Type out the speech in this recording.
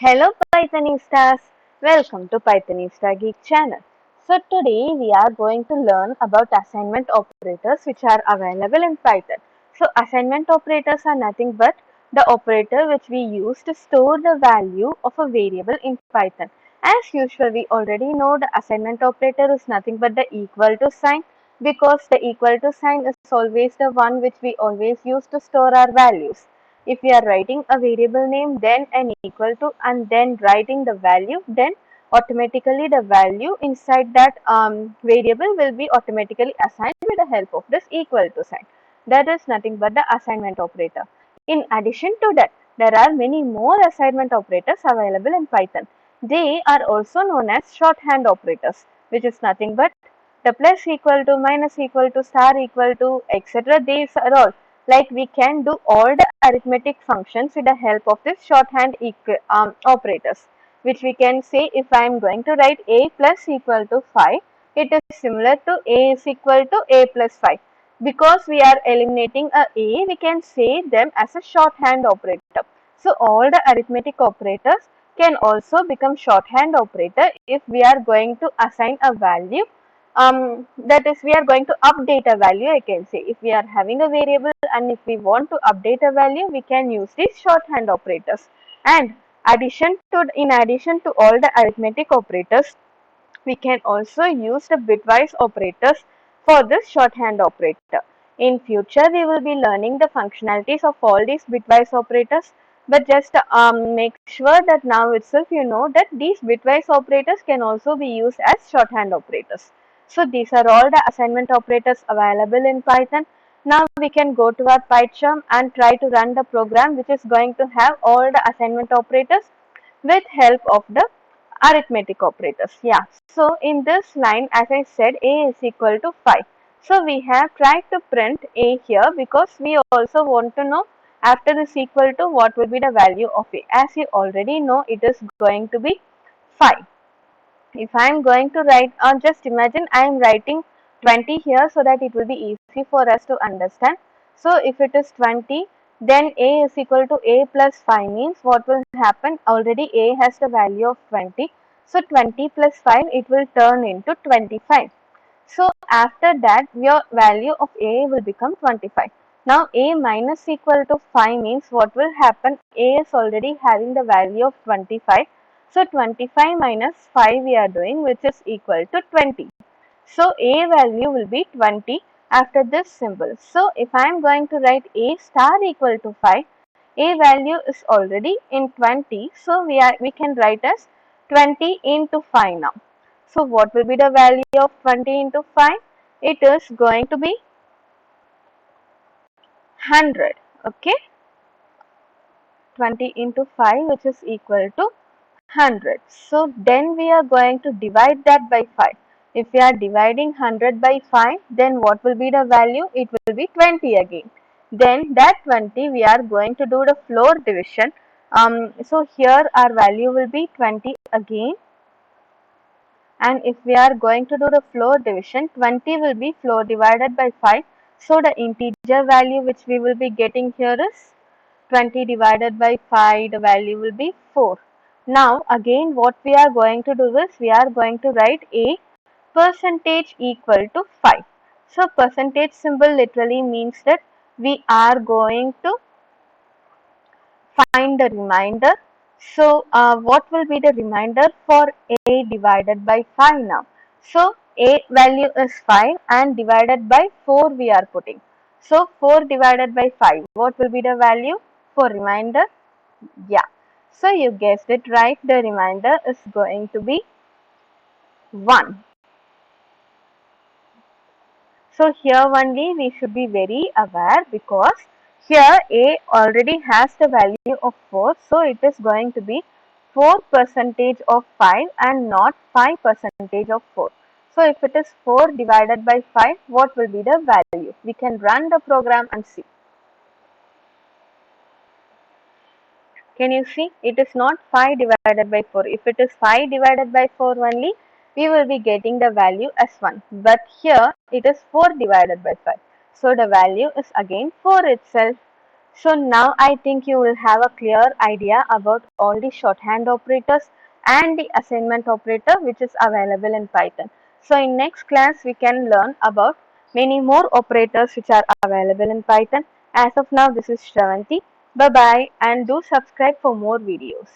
Hello Pythonistas, welcome to Pythonista Geek channel. So today we are going to learn about assignment operators which are available in Python. So assignment operators are nothing but the operator which we use to store the value of a variable in Python. As usual, we already know the assignment operator is nothing but the equal to sign, because the equal to sign is always the one which we always use to store our values. If we are writing a variable name, then an equal to, and then writing the value, then automatically the value inside that variable will be automatically assigned with the help of this equal to sign. That is nothing but the assignment operator. In addition to that, there are many more assignment operators available in Python. They are also known as shorthand operators, which is nothing but the plus equal to, minus equal to, star equal to, etc. These are all, like we can do all the arithmetic functions with the help of this shorthand operators, which we can say if I am going to write a plus equal to 5, it is similar to a is equal to a plus 5. Because we are eliminating a, we can say them as a shorthand operator. So all the arithmetic operators can also become shorthand operator if we are going to assign a value, that is, we are going to update a value. I can say if we are having a variable and if we want to update a value, we can use these shorthand operators. And in addition to all the arithmetic operators, we can also use the bitwise operators for this shorthand operator. In future, we will be learning the functionalities of all these bitwise operators, but just make sure that now itself you know that these bitwise operators can also be used as shorthand operators. So these are all the assignment operators available in Python. Now we can go to our PyCharm and try to run the program which is going to have all the assignment operators with help of the arithmetic operators. Yeah. So in this line, as I said, a is equal to 5. So we have tried to print a here because we also want to know after this equal to what will be the value of a. As you already know, it is going to be 5. If I am going to write, just imagine I am writing 20 here so that it will be easy for us to understand. So if it is 20, then a is equal to a plus 5 means what will happen? Already a has the value of 20. So 20 plus 5, it will turn into 25. So after that, your value of a will become 25. Now a minus equal to 5 means what will happen? A is already having the value of 25. So 25 minus 5 we are doing, which is equal to 20. So a value will be 20 after this symbol. So if I am going to write a star equal to 5, a value is already in 20. So we can write as 20 into 5 now. So what will be the value of 20 into 5? It is going to be 100. Okay. 20 into 5, which is equal to 100. So then we are going to divide that by 5. If we are dividing 100 by 5, then what will be the value? It will be 20 again. Then that 20 we are going to do the floor division. So here our value will be 20 again. And if we are going to do the floor division, 20 will be floor divided by 5. So the integer value which we will be getting here is 20 divided by 5, the value will be 4. Now again what we are going to do is we are going to write a percentage equal to 5. So percentage symbol literally means that we are going to find the remainder. So what will be the remainder for a divided by 5 now? So a value is 5 and divided by 4 we are putting. So 4 divided by 5, what will be the value for remainder? Yeah. So you guessed it right, the remainder is going to be 1. So here only we should be very aware, because here a already has the value of 4. So it is going to be 4% of 5 and not 5% of 4. So if it is 4 divided by 5, what will be the value? We can run the program and see. Can you see? It is not 5 divided by 4. If it is 5 divided by 4 only, we will be getting the value as 1. But here it is 4 divided by 5. So the value is again 4 itself. So now I think you will have a clear idea about all the shorthand operators and the assignment operator which is available in Python. So in next class we can learn about many more operators which are available in Python. As of now, this is Shravanthi. Bye bye and do subscribe for more videos.